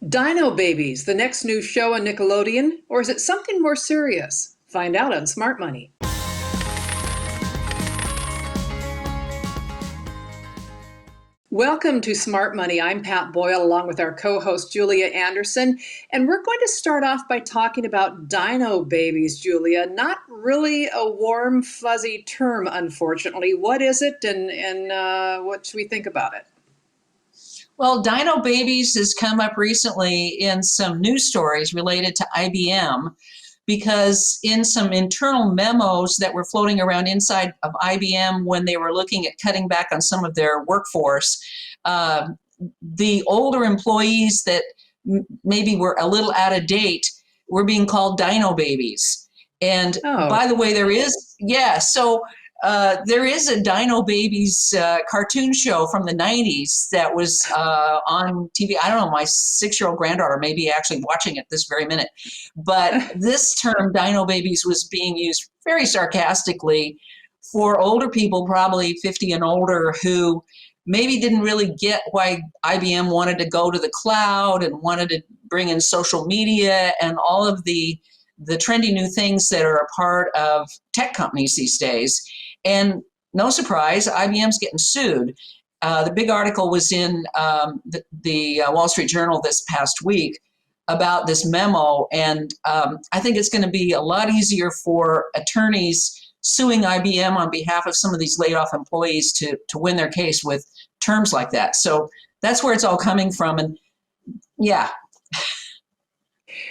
Dino Babies, the next new show on Nickelodeon, or is it something more serious? Find out on Smart Money. Welcome to Smart Money. I'm Pat Boyle along with our co-host Julia Anderson, and we're going to start off by talking about Dino Babies, Julia. Not really a warm, fuzzy term, unfortunately. What is it, and what should we think about it? Well, Dino Babies has come up recently in some news stories related to IBM because in some internal memos that were floating around inside of IBM when they were looking at cutting back on some of their workforce, uh, the older employees that maybe were a little out of date were being called Dino Babies. And Oh, by the way, there is a Dino Babies cartoon show from the 90s that was on TV. I don't know, my 6-year-old granddaughter may be actually watching it this very minute. But this term, Dino Babies, was being used very sarcastically for older people, probably 50 and older, who maybe didn't really get why IBM wanted to go to the cloud and wanted to bring in social media and all of the trendy new things that are a part of tech companies these days. And no surprise, IBM's getting sued. The big article was in the Wall Street Journal this past week about this memo, and I think it's going to be a lot easier for attorneys suing IBM on behalf of some of these laid off employees to win their case with terms like that. So that's where it's all coming from. And yeah.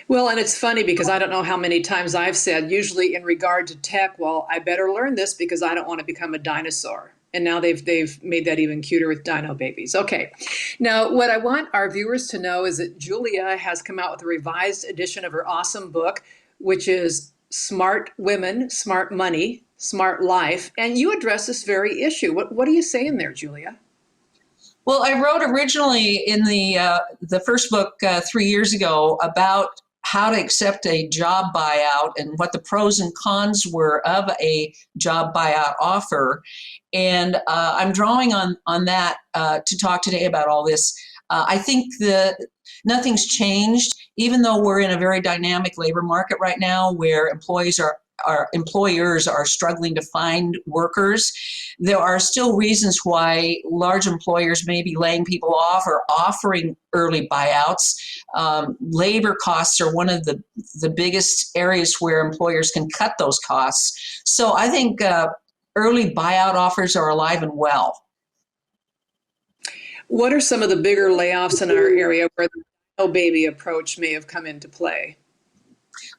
well, and it's funny because I don't know how many times I've said, usually in regard to tech, well, I better learn this because I don't want to become a dinosaur. And now they've made that even cuter with Dino Babies. Okay. Now, what I want our viewers to know is that Julia has come out with a revised edition of her awesome book, which is Smart Women, Smart Money, Smart Life. And you address this very issue. What are you saying there, Julia? Well, I wrote originally in the first book 3 years ago about how to accept a job buyout and what the pros and cons were of a job buyout offer. And I'm drawing on that to talk today about all this. I think nothing's changed, even though we're in a very dynamic labor market right now where employers are struggling to find workers. There are still reasons why large employers may be laying people off or offering early buyouts. Labor costs are one of the biggest areas where employers can cut those costs. So I think early buyout offers are alive and well. What are some of the bigger layoffs in our area where the no baby approach may have come into play?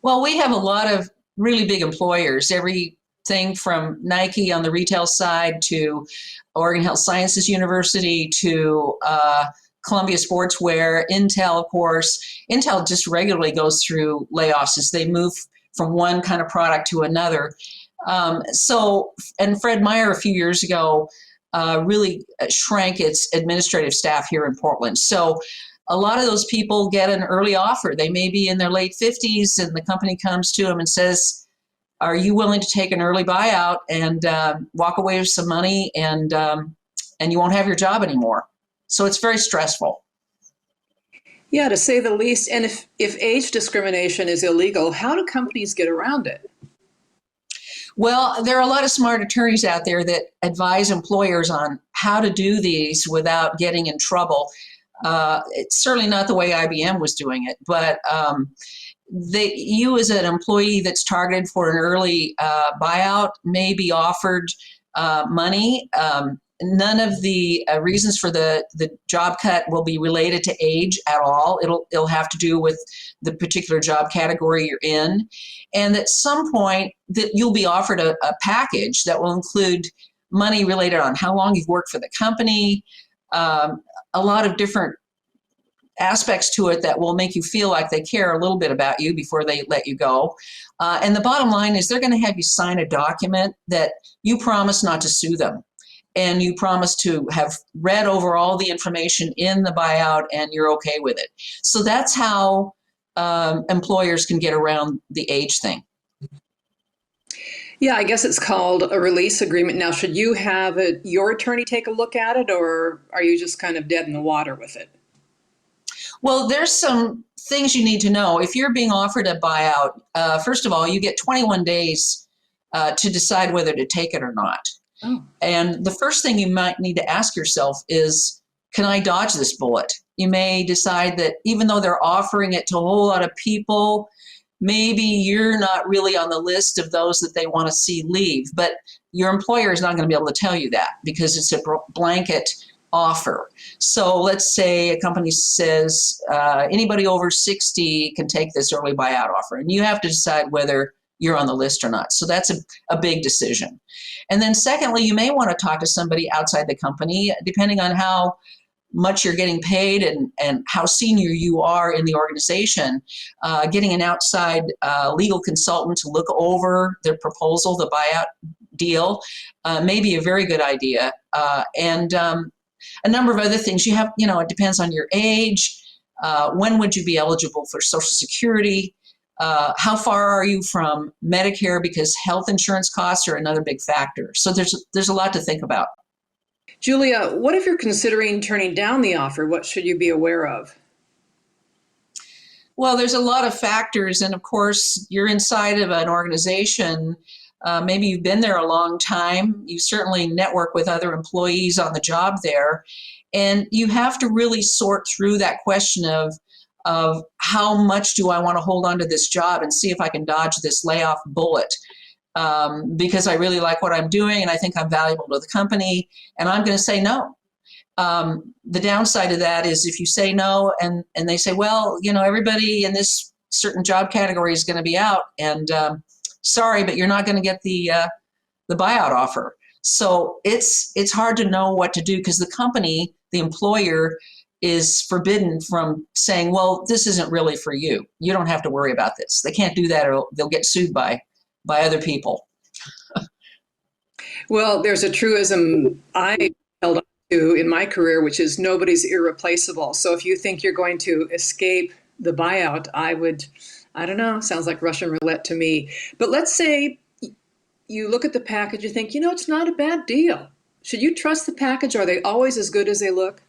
Well, we have a lot of really big employers, everything from Nike on the retail side to Oregon Health Sciences University to Columbia Sportswear, Intel, of course. Intel just regularly goes through layoffs as they move from one kind of product to another. And Fred Meyer a few years ago really shrank its administrative staff here in Portland. So a lot of those people get an early offer. They may be in their late 50s, and the company comes to them and says, are you willing to take an early buyout and walk away with some money, and you won't have your job anymore? So it's very stressful. Yeah, to say the least. And if age discrimination is illegal, how do companies get around it? Well, there are a lot of smart attorneys out there that advise employers on how to do these without getting in trouble. It's certainly not the way IBM was doing it, but you as an employee that's targeted for an early buyout may be offered money. None of the reasons for the job cut will be related to age at all. It'll have to do with the particular job category you're in. And at some point that you'll be offered a package that will include money related on how long you've worked for the company, a lot of different aspects to it that will make you feel like they care a little bit about you before they let you go. And the bottom line is they're going to have you sign a document that you promise not to sue them. And you promise to have read over all the information in the buyout and you're okay with it. So that's how employers can get around the age thing. Yeah, I guess it's called a release agreement. Now, should you have your attorney take a look at it, or are you just kind of dead in the water with it? Well, there's some things you need to know. If you're being offered a buyout, first of all, you get 21 days to decide whether to take it or not. Oh. And the first thing you might need to ask yourself is, can I dodge this bullet? You may decide that even though they're offering it to a whole lot of people, maybe you're not really on the list of those that they want to see leave. But your employer is not going to be able to tell you that because it's a blanket offer. So let's say a company says anybody over 60 can take this early buyout offer, and you have to decide whether you're on the list or not. So that's a big decision. And then secondly, you may want to talk to somebody outside the company, depending on how much you're getting paid and how senior you are in the organization. Getting an outside legal consultant to look over the proposal, the buyout deal, may be a very good idea. And a number of other things. You have, it depends on your age. When would you be eligible for Social Security? How far are you from Medicare? Because health insurance costs are another big factor. So there's a lot to think about. Julia, what if you're considering turning down the offer? What should you be aware of? Well, there's a lot of factors. And of course, you're inside of an organization. Maybe you've been there a long time. You certainly network with other employees on the job there. And you have to really sort through that question of how much do I want to hold on to this job and see if I can dodge this layoff bullet. Because I really like what I'm doing and I think I'm valuable to the company, and I'm going to say no. The downside of that is if you say no and they say, well, everybody in this certain job category is going to be out, and sorry, but you're not going to get the buyout offer. So it's hard to know what to do because the company, the employer, is forbidden from saying, well, this isn't really for you. You don't have to worry about this. They can't do that or they'll get sued by other people. Well, there's a truism I held on to in my career, which is nobody's irreplaceable. So if you think you're going to escape the buyout, I don't know, sounds like Russian roulette to me. But let's say you look at the package, you think, it's not a bad deal. Should you trust the package? Are they always as good as they look?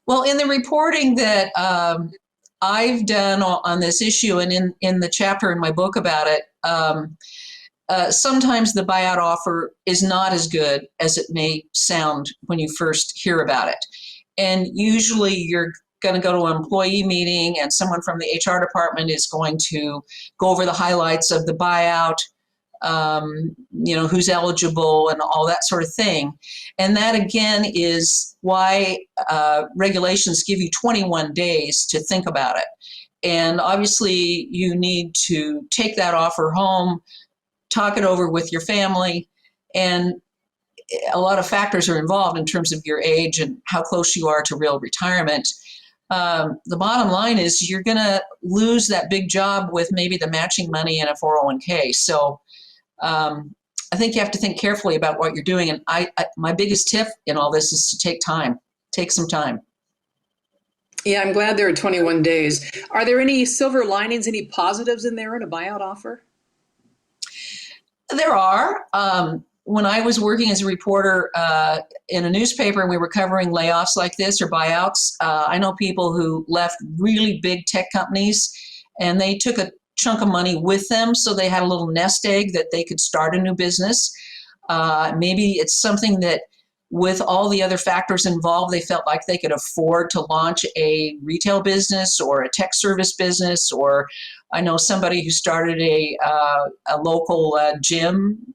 Well, in the reporting that I've done on this issue and in the chapter in my book about it, sometimes the buyout offer is not as good as it may sound when you first hear about it. And usually you're going to go to an employee meeting and someone from the HR department is going to go over the highlights of the buyout, who's eligible and all that sort of thing. And that again is why regulations give you 21 days to think about it. And obviously you need to take that offer home, talk it over with your family, and a lot of factors are involved in terms of your age and how close you are to real retirement. The bottom line is you're going to lose that big job with maybe the matching money in a 401k. So I think you have to think carefully about what you're doing. And my biggest tip in all this is to take some time. Yeah, I'm glad there are 21 days. Are there any silver linings, any positives in there in a buyout offer? There are. When I was working as a reporter in a newspaper and we were covering layoffs like this or buyouts, I know people who left really big tech companies and they took a chunk of money with them so they had a little nest egg that they could start a new business. Maybe it's something that with all the other factors involved, they felt like they could afford to launch a retail business or a tech service business. Or I know somebody who started a local gym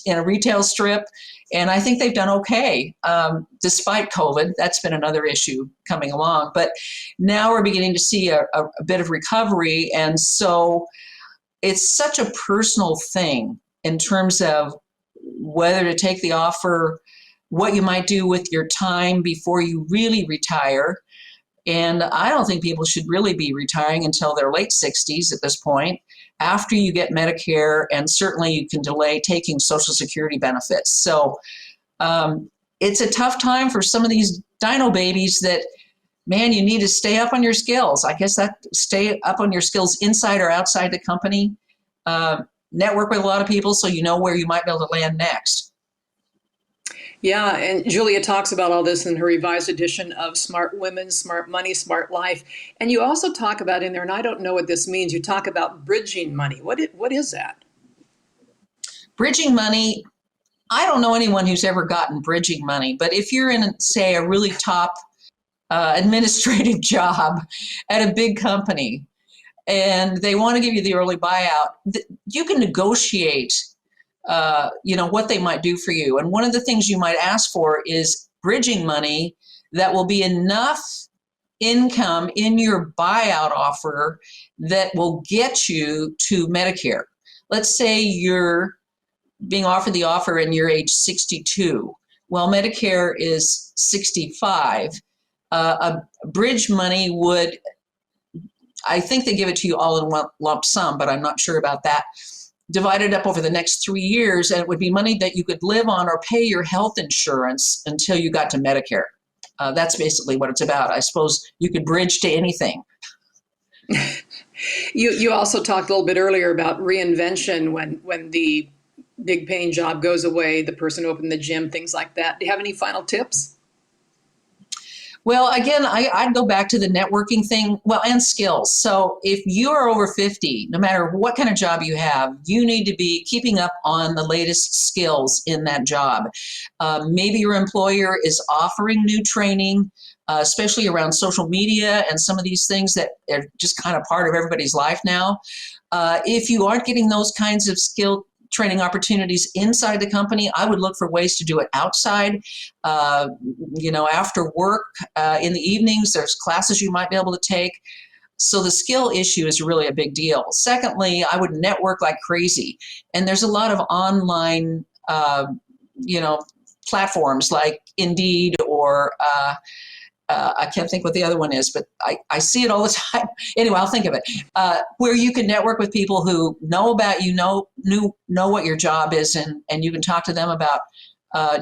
in a retail strip, and I think they've done okay despite COVID. That's been another issue coming along. But now we're beginning to see a bit of recovery, and so it's such a personal thing in terms of whether to take the offer, what you might do with your time before you really retire. And I don't think people should really be retiring until their late 60s at this point, after you get Medicare, and certainly you can delay taking Social Security benefits. So it's a tough time for some of these dino babies that, man, you need to stay up on your skills. I guess that stay up on your skills inside or outside the company. Network with a lot of people so you know where you might be able to land next. Yeah, and Julia talks about all this in her revised edition of Smart Women, Smart Money, Smart Life. And you also talk about in there, and I don't know what this means, you talk about bridging money. What is that? Bridging money, I don't know anyone who's ever gotten bridging money, but if you're in, say, a really top administrative job at a big company and they want to give you the early buyout, you can negotiate, what they might do for you. And one of the things you might ask for is bridging money that will be enough income in your buyout offer that will get you to Medicare. Let's say you're being offered the offer and you're age 62. Well, Medicare is 65. A bridge money would, I think they give it to you all in one lump sum, but I'm not sure about that. Divided up over the next 3 years, and it would be money that you could live on or pay your health insurance until you got to Medicare. That's basically what it's about. I suppose you could bridge to anything. You also talked a little bit earlier about reinvention when the big paying job goes away, the person opened the gym, things like that. Do you have any final tips? Well, again, I'd go back to the networking thing, well, and skills. So if you're over 50, no matter what kind of job you have, you need to be keeping up on the latest skills in that job. Maybe your employer is offering new training, especially around social media and some of these things that are just kind of part of everybody's life now. If you aren't getting those kinds of skill training opportunities inside the company, I would look for ways to do it outside. After work, in the evenings, there's classes you might be able to take. So the skill issue is really a big deal. Secondly, I would network like crazy. And there's a lot of online, platforms like Indeed or I can't think what the other one is, but I see it all the time. Anyway, I'll think of it. Where you can network with people who know about you, know what your job is, and you can talk to them about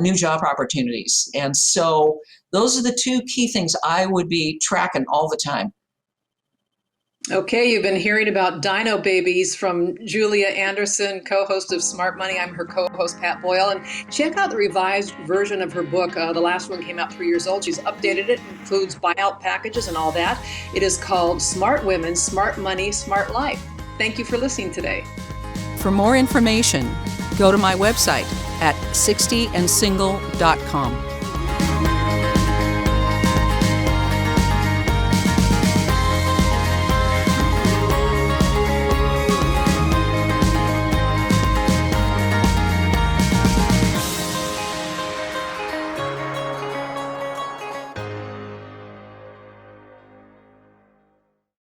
new job opportunities. And so those are the two key things I would be tracking all the time. Okay, you've been hearing about Dino Babies from Julia Anderson, co-host of Smart Money. I'm her co-host, Pat Boyle. And check out the revised version of her book. The last one came out 3 years old. She's updated it, includes buyout packages and all that. It is called Smart Women, Smart Money, Smart Life. Thank you for listening today. For more information, go to my website at 60andsingle.com.